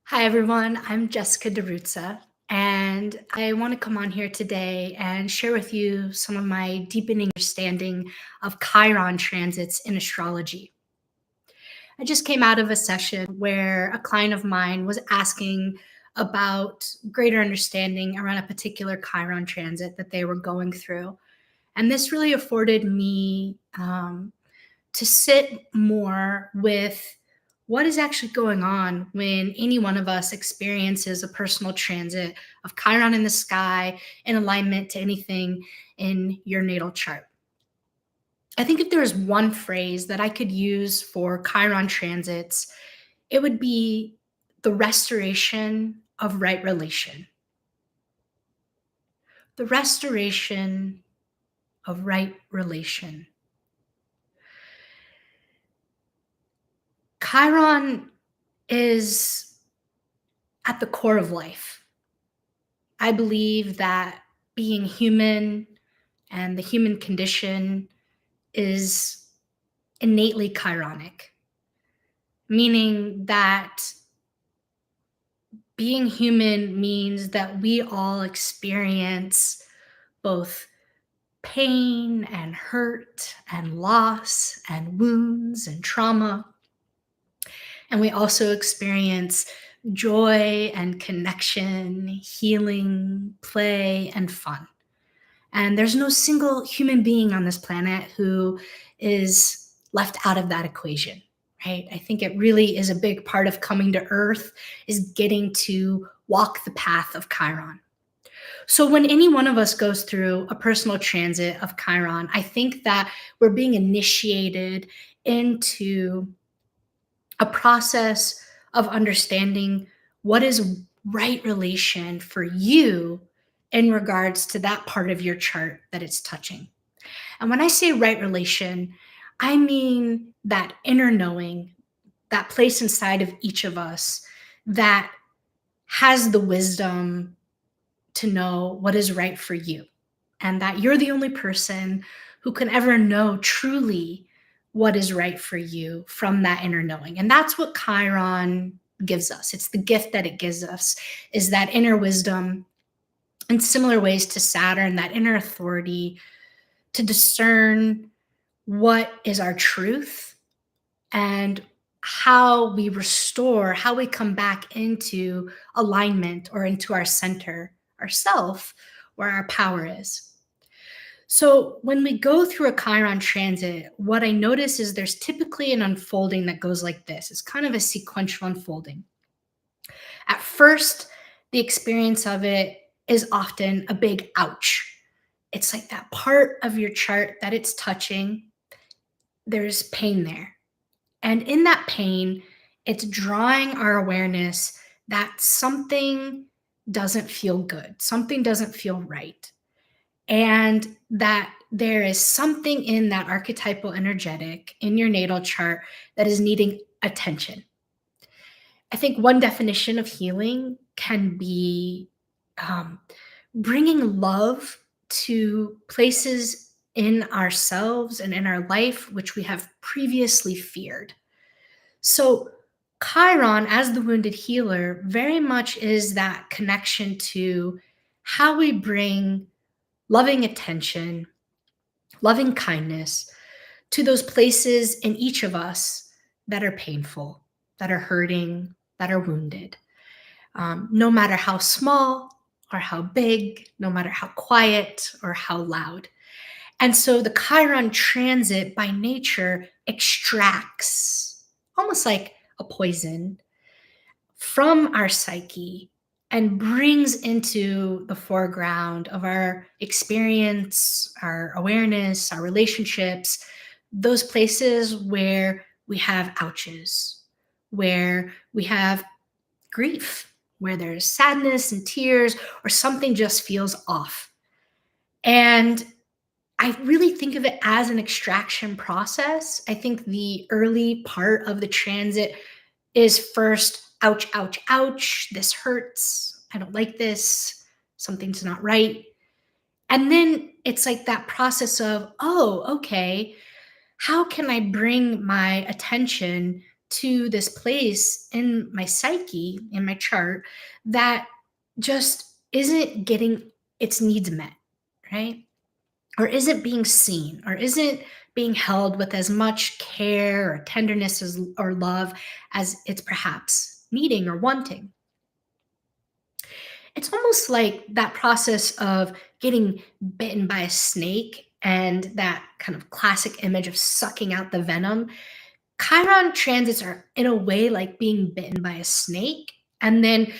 Hi, everyone. I'm Jessica DiRuzza, and I want to come on here today and share with you some of my deepening understanding of Chiron transits in astrology. I just came out of a session where a client of mine was asking about greater understanding around a particular Chiron transit that they were going through. And this really afforded me to sit more with what is actually going on when any one of us experiences a personal transit of Chiron in the sky in alignment to anything in your natal chart. I think if there was one phrase that I could use for Chiron transits, it would be the restoration of right relation. The restoration of right relation. Chiron is at the core of life. I believe that being human and the human condition is innately chironic, meaning that being human means that we all experience both pain and hurt and loss and wounds and trauma. And we also experience joy and connection, healing, play, and fun. And there's no single human being on this planet who is left out of that equation, right? I think it really is a big part of coming to Earth is getting to walk the path of Chiron. So when any one of us goes through a personal transit of Chiron, I think that we're being initiated into a process of understanding what is right relation for you in regards to that part of your chart that it's touching. And when I say right relation, I mean that inner knowing, that place inside of each of us that has the wisdom to know what is right for you, and that you're the only person who can ever know truly what is right for you from that inner knowing. And that's what Chiron gives us. It's the gift that it gives us is that inner wisdom in similar ways to Saturn, that inner authority to discern what is our truth and how we restore, how we come back into alignment or into our center, ourself, where our power is. So when we go through a Chiron transit, what I notice is there's typically an unfolding that goes like this. It's kind of a sequential unfolding. At first, the experience of it is often a big ouch. It's like that part of your chart that it's touching, there's pain there. And in that pain, it's drawing our awareness that something doesn't feel good, something doesn't feel right. And that there is something in that archetypal energetic in your natal chart that is needing attention. I think one definition of healing can be um, bringing love to places in ourselves and in our life which we have previously feared. So, Chiron, as the wounded healer, very much is that connection to how we bring loving attention, loving kindness to those places in each of us that are painful, that are hurting, that are wounded. No matter how small or how big, no matter how quiet or how loud. And so the Chiron transit by nature extracts, almost like a poison, from our psyche and brings into the foreground of our experience, our awareness, our relationships, those places where we have ouches, where we have grief, where there's sadness and tears, or something just feels off. And I really think of it as an extraction process. I think the early part of the transit is first, ouch, ouch, ouch, this hurts. I don't like this. Something's not right. And then it's like that process of, oh, okay, how can I bring my attention to this place in my psyche, in my chart, that just isn't getting its needs met, right? Or isn't being seen, or isn't being held with as much care or tenderness or love as it's perhaps needing or wanting. It's almost like that process of getting bitten by a snake and that kind of classic image of sucking out the venom. Chiron transits are in a way like being bitten by a snake. And then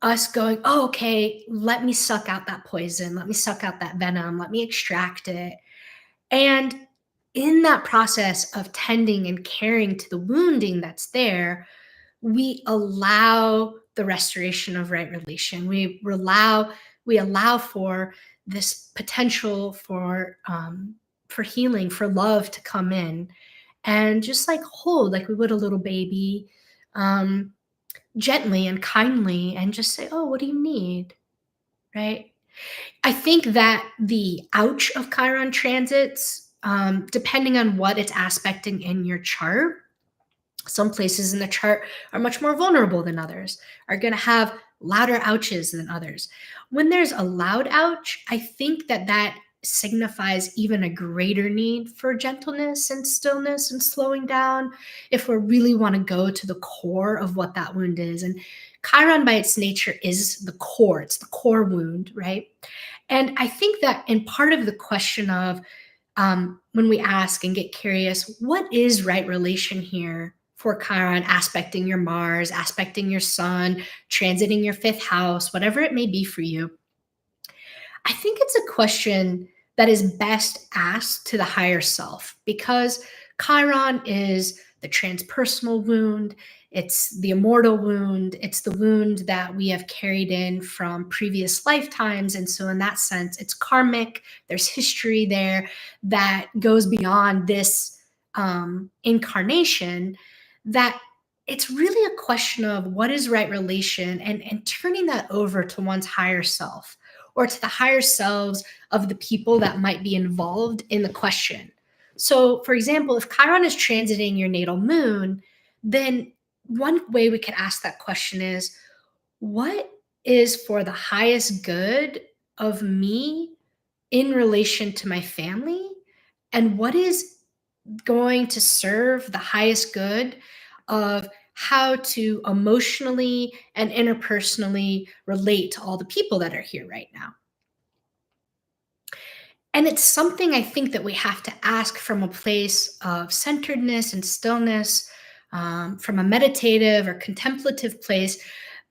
us going, oh, okay, let me suck out that poison. Let me suck out that venom. Let me extract it. And in that process of tending and caring to the wounding that's there, we allow the restoration of right relation. We allow for this potential for healing, for love to come in, and just like hold, like we would a little baby, um, gently and kindly, and just say, "Oh, what do you need?" Right? I think that the ouch of Chiron transits, depending on what it's aspecting in your chart, some places in the chart are much more vulnerable than others, are going to have louder ouches than others. When there's a loud ouch, I think that that signifies even a greater need for gentleness and stillness and slowing down if we really want to go to the core of what that wound is. And Chiron, by its nature, is the core, it's the core wound, right? And I think that in part of the question of when we ask and get curious, what is right relation here for Chiron, aspecting your Mars, aspecting your Sun, transiting your fifth house, whatever it may be for you? I think it's a question that is best asked to the higher self, because Chiron is the transpersonal wound, it's the immortal wound, it's the wound that we have carried in from previous lifetimes. And so, in that sense, it's karmic, there's history there that goes beyond this incarnation. That it's really a question of what is right relation, and turning that over to one's higher self, or to the higher selves of the people that might be involved in the question. So, for example, if Chiron is transiting your natal moon, then one way we could ask that question is, what is for the highest good of me in relation to my family? And what is going to serve the highest good of how to emotionally and interpersonally relate to all the people that are here right now? And it's something I think that we have to ask from a place of centeredness and stillness, from a meditative or contemplative place,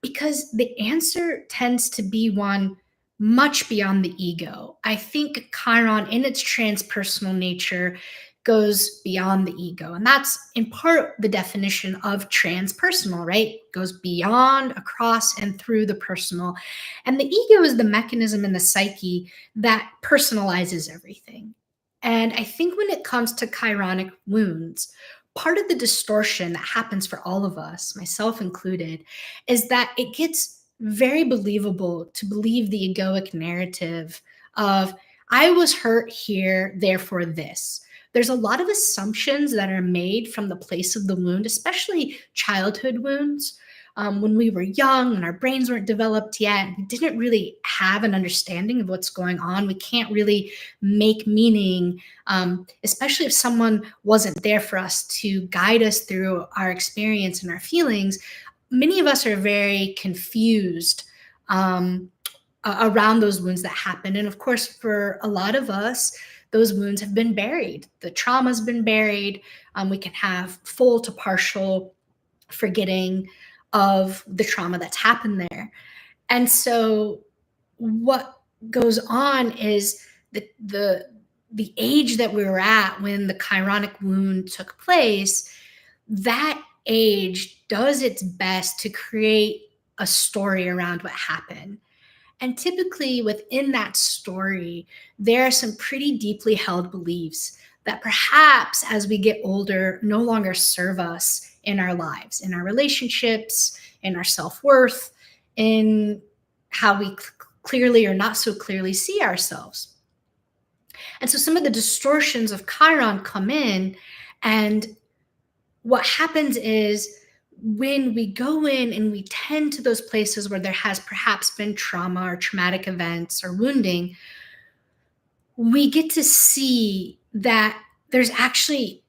because the answer tends to be one much beyond the ego. I think Chiron, in its transpersonal nature, goes beyond the ego. And that's in part the definition of transpersonal, right? Goes beyond, across, and through the personal. And the ego is the mechanism in the psyche that personalizes everything. And I think when it comes to chironic wounds, part of the distortion that happens for all of us, myself included, is that it gets very believable to believe the egoic narrative of, I was hurt here, therefore this. There's a lot of assumptions that are made from the place of the wound, especially childhood wounds. When we were young and our brains weren't developed yet, we didn't really have an understanding of what's going on. We can't really make meaning, especially if someone wasn't there for us to guide us through our experience and our feelings. Many of us are very confused around those wounds that happen. And of course, for a lot of us, those wounds have been buried. The trauma's been buried. We can have full to partial forgetting of the trauma that's happened there. And so what goes on is the age that we were at when the chironic wound took place, that age does its best to create a story around what happened. And typically within that story, there are some pretty deeply held beliefs that perhaps as we get older no longer serve us in our lives, in our relationships, in our self worth, in how we clearly or not so clearly see ourselves. And so some of the distortions of Chiron come in, and what happens is when we go in and we tend to those places where there has perhaps been trauma or traumatic events or wounding, we get to see that there's actually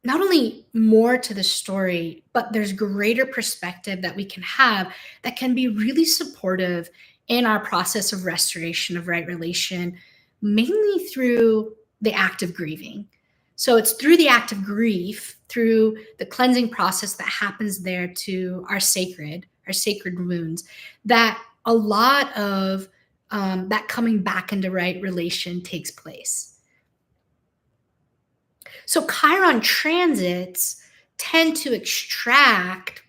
not only more to the story, but there's greater perspective that we can have that can be really supportive in our process of restoration of right relation, mainly through the act of grieving. So it's through the act of grief, through the cleansing process that happens there to our sacred wounds, that a lot of that coming back into right relation takes place. So Chiron transits tend to extract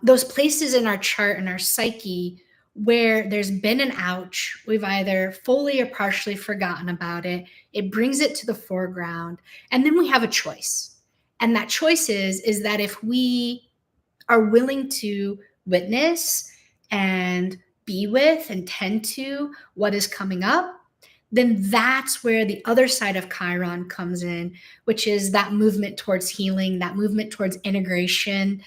those places in our chart and our psyche where there's been an ouch. We've either fully or partially forgotten about it. It brings it to the foreground, and then we have a choice. And that choice is that if we are willing to witness and be with and tend to what is coming up, then that's where the other side of Chiron comes in, which is that movement towards healing, that movement towards integration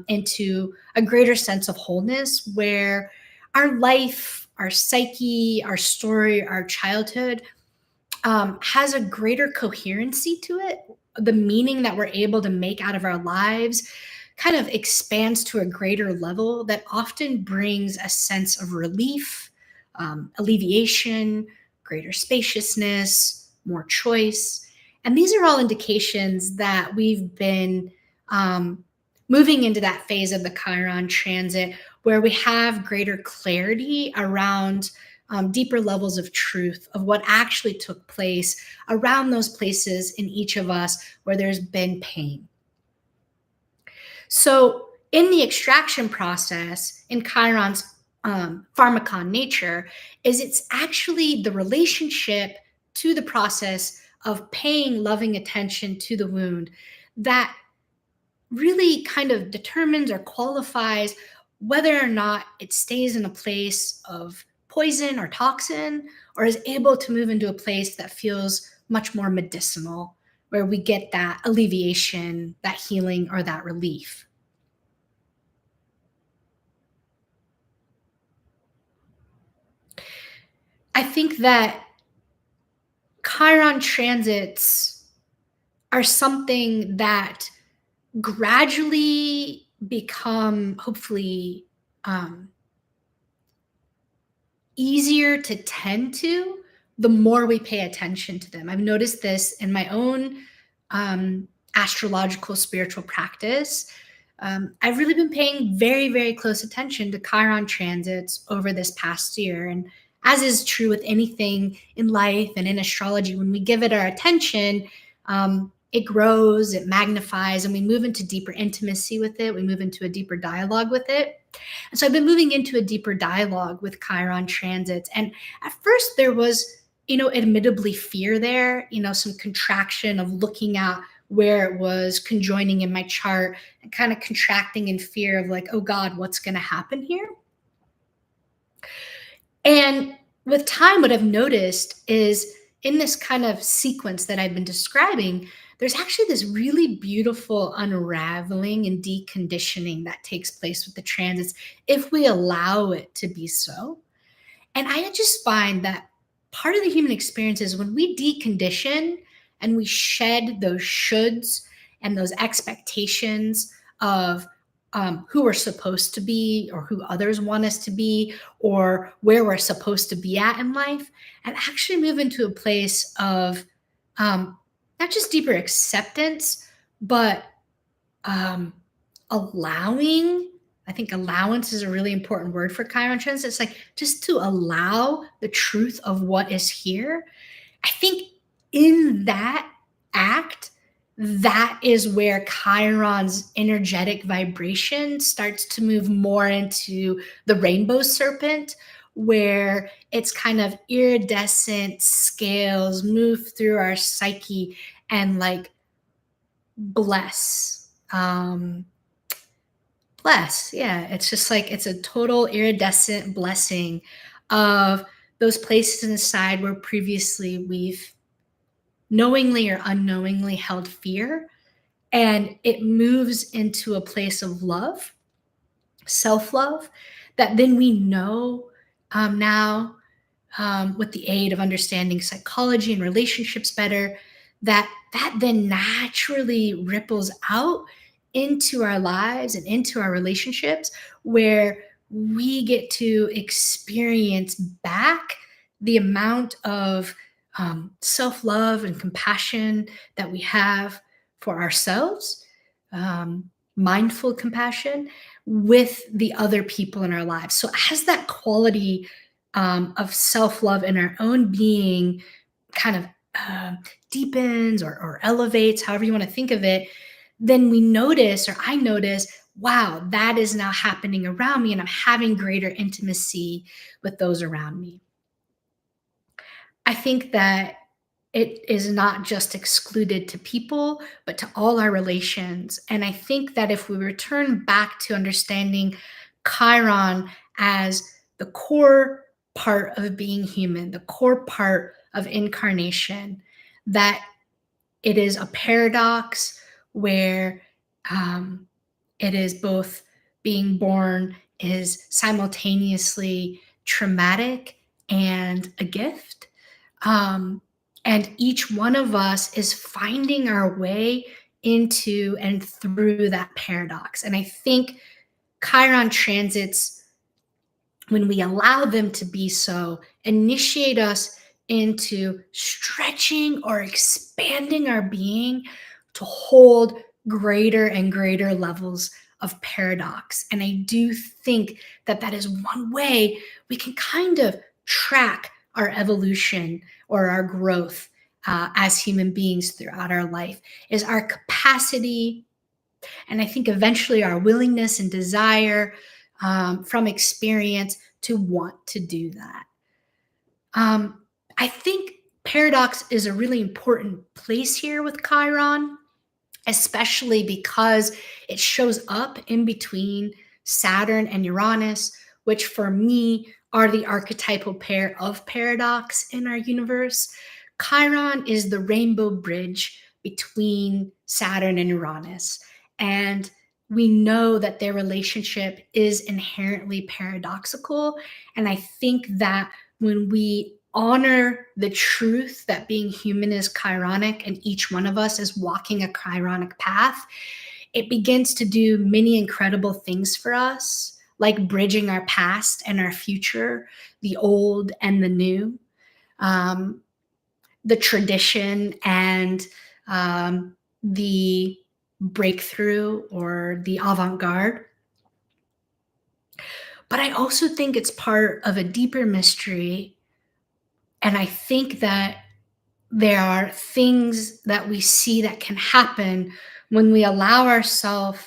into a greater sense of wholeness, where our life, our psyche, our story, our childhood has a greater coherency to it. The meaning that we're able to make out of our lives kind of expands to a greater level that often brings a sense of relief, alleviation, greater spaciousness, more choice. And these are all indications that we've been moving into that phase of the Chiron transit where we have greater clarity around deeper levels of truth of what actually took place around those places in each of us where there's been pain. So, in the extraction process, in Chiron's pharmacon nature, is it's actually the relationship to the process of paying loving attention to the wound that really kind of determines or qualifies whether or not it stays in a place of poison or toxin or is able to move into a place that feels much more medicinal, where we get that alleviation, that healing, or that relief. I think that Chiron transits are something that gradually become hopefully um, easier to tend to the more we pay attention to them. I've noticed this in my own astrological spiritual practice. I've really been paying very, very close attention to Chiron transits over this past year. And as is true with anything in life and in astrology, when we give it our attention, it grows, it magnifies, and we move into deeper intimacy with it. We move into a deeper dialogue with it. And so I've been moving into a deeper dialogue with Chiron transits. And at first there was, admittedly fear there, some contraction of looking at where it was conjoining in my chart and kind of contracting in fear of like, oh God, what's going to happen here? And with time, what I've noticed is in this kind of sequence that I've been describing, there's actually this really beautiful unraveling and deconditioning that takes place with the transits if we allow it to be so. And I just find that part of the human experience is when we decondition and we shed those shoulds and those expectations of who we're supposed to be or who others want us to be or where we're supposed to be at in life, and actually move into a place of not just deeper acceptance, but um, allowing. I think allowance is a really important word for Chiron trends. It's like just to allow the truth of what is here. I think in that act, that is where Chiron's energetic vibration starts to move more into the rainbow serpent, where it's kind of iridescent scales move through our psyche and like bless. Bless. Yeah. It's just like it's a total iridescent blessing of those places inside where previously we've knowingly or unknowingly held fear. And it moves into a place of love, self love, that then we know now, with the aid of understanding psychology and relationships better, that then naturally ripples out into our lives and into our relationships, where we get to experience back the amount of self-love and compassion that we have for ourselves, mindful compassion with the other people in our lives. So as that quality of self love in our own being kind of uh, deepens or elevates, however you want to think of it, then we notice, or I notice, wow, that is now happening around me, and I'm having greater intimacy with those around me. I think that it is not just excluded to people, but to all our relations. And I think that if we return back to understanding Chiron as the core part of being human, the core part of incarnation, that it is a paradox where um, it is both being born is simultaneously traumatic and a gift. Um, and each one of us is finding our way into and through that paradox. And I think Chiron transits, when we allow them to be so, initiate us into stretching or expanding our being to hold greater and greater levels of paradox. And I do think that that is one way we can kind of track our evolution or our growth as human beings throughout our life, is our capacity, and I think eventually our willingness and desire from experience to want to do that. I think paradox is a really important place here with Chiron, especially because it shows up in between Saturn and Uranus, which for me are the archetypal pair of paradox in our universe. Chiron is the rainbow bridge between Saturn and Uranus. And we know that their relationship is inherently paradoxical. And I think that when we honor the truth that being human is chironic and each one of us is walking a chironic path, it begins to do many incredible things for us, like bridging our past and our future, the old and the new, um, the tradition and the breakthrough or the avant garde. But I also think it's part of a deeper mystery. And I think that there are things that we see that can happen when we allow ourselves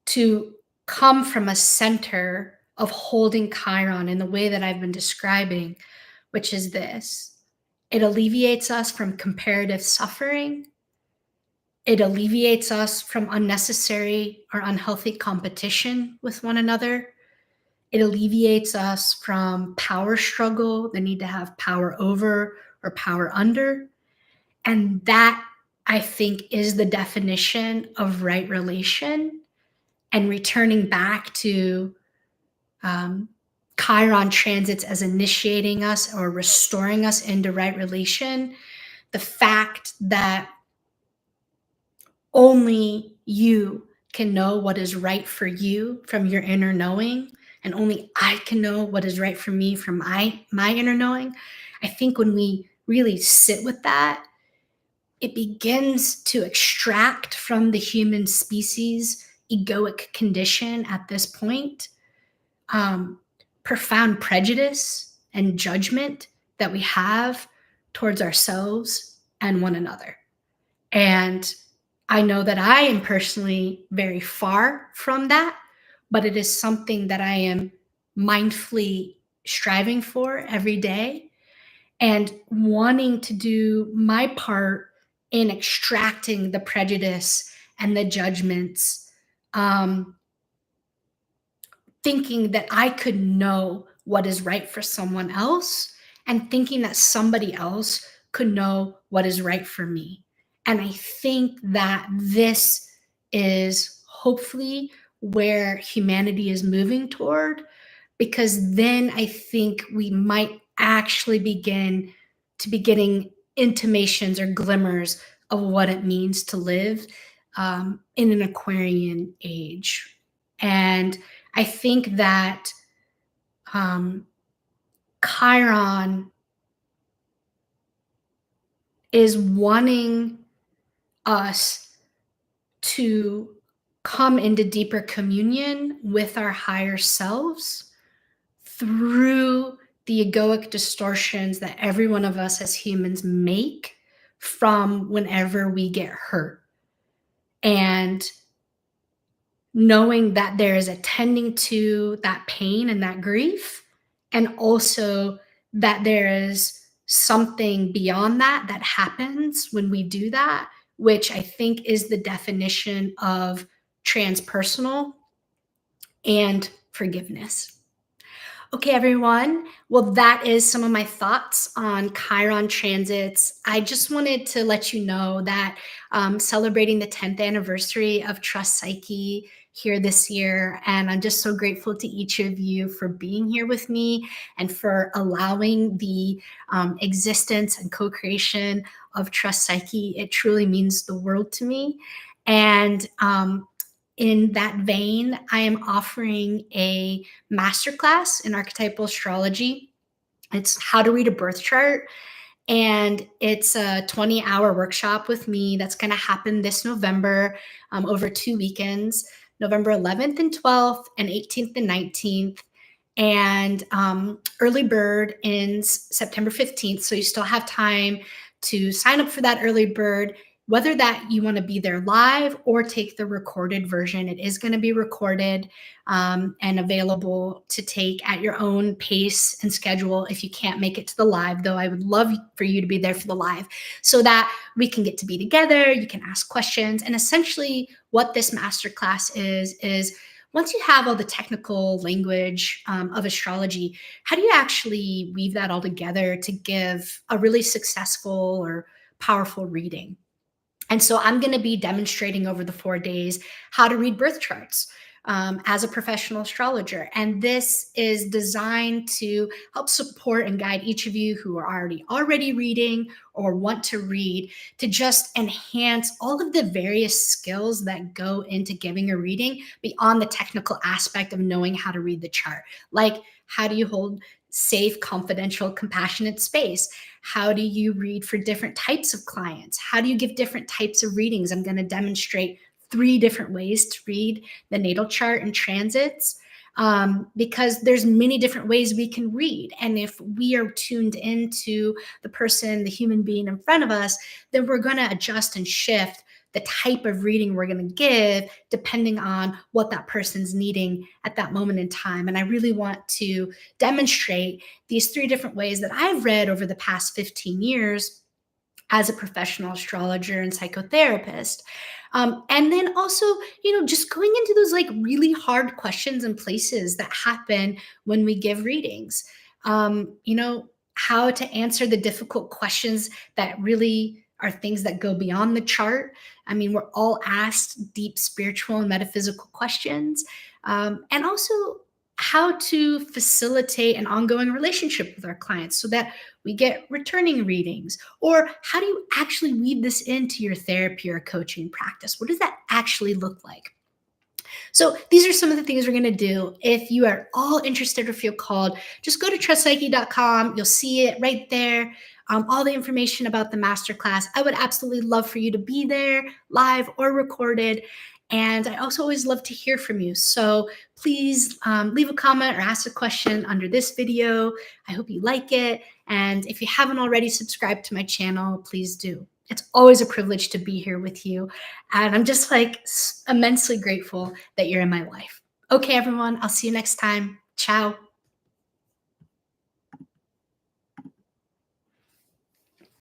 to come from a center of holding Chiron in the way that I've been describing, which is this: it alleviates us from comparative suffering, it alleviates us from unnecessary or unhealthy competition with one another. It alleviates us from power struggle, the need to have power over or power under. And that, I think, is the definition of right relation, and returning back to um, Chiron transits as initiating us or restoring us into right relation. The fact that only you can know what is right for you from your inner knowing, and only I can know what is right for me from my inner knowing. I think when we really sit with that, it begins to extract from the human species egoic condition at this point, um, profound prejudice and judgment that we have towards ourselves and one another. And I know that I am personally very far from that, but it is something that I am mindfully striving for every day and wanting to do my part in extracting the prejudice and the judgments, um, thinking that I could know what is right for someone else and thinking that somebody else could know what is right for me. And I think that this is hopefully where humanity is moving toward, because then I think we might actually begin to be getting intimations or glimmers of what it means to live in an Aquarian age. And I think that um, Chiron is wanting us to come into deeper communion with our higher selves through the egoic distortions that every one of us as humans make from whenever we get hurt. And knowing that there is a tending to that pain and that grief, and also that there is something beyond that that happens when we do that, which I think is the definition of transpersonal and forgiveness. Okay, everyone. Well, that is some of my thoughts on Chiron transits. I just wanted to let you know that celebrating the 10th anniversary of Trust Psyche here this year. And I'm just so grateful to each of you for being here with me and for allowing the existence and co creation of Trust Psyche. It truly means the world to me. And in that vein, I am offering a masterclass in archetypal astrology. It's how to read a birth chart. And it's a 20-hour workshop with me that's going to happen this November over 2 weekends, November 11th and 12th, and 18th and 19th. And early bird ends September 15th. So you still have time to sign up for that early bird, whether that you want to be there live or take the recorded version. It is going to be recorded and available to take at your own pace and schedule if you can't make it to the live, though I would love for you to be there for the live so that we can get to be together. You can ask questions. And essentially what this masterclass is once you have all the technical language of astrology, how do you actually weave that all together to give a really successful or powerful reading? And so I'm going to be demonstrating over the 4 days how to read birth charts as a professional astrologer. And this is designed to help support and guide each of you who are already reading or want to read, to just enhance all of the various skills that go into giving a reading beyond the technical aspect of knowing how to read the chart. Like, how do you hold safe, confidential, compassionate space? How do you read for different types of clients? How do you give different types of readings? I'm going to demonstrate 3 different ways to read the natal chart and transits, because there's many different ways we can read. And if we are tuned into the person, the human being in front of us, then we're going to adjust and shift the type of reading we're going to give depending on what that person's needing at that moment in time. And I really want to demonstrate these 3 different ways that I've read over the past 15 years as a professional astrologer and psychotherapist. And then also, just going into those like really hard questions and places that happen when we give readings. How to answer the difficult questions that really are things that go beyond the chart. I mean, we're all asked deep spiritual and metaphysical questions. And also how to facilitate an ongoing relationship with our clients so that we get returning readings. Or how do you actually weave this into your therapy or coaching practice? What does that actually look like? So these are some of the things we're going to do. If you are all interested or feel called, just go to trustpsyche.com. You'll see it right there. All the information about the masterclass. I would absolutely love for you to be there live or recorded. And I also always love to hear from you. So please leave a comment or ask a question under this video. I hope you like it. And if you haven't already subscribed to my channel, please do. It's always a privilege to be here with you. And I'm just like immensely grateful that you're in my life. Okay, everyone, I'll see you next time. Ciao.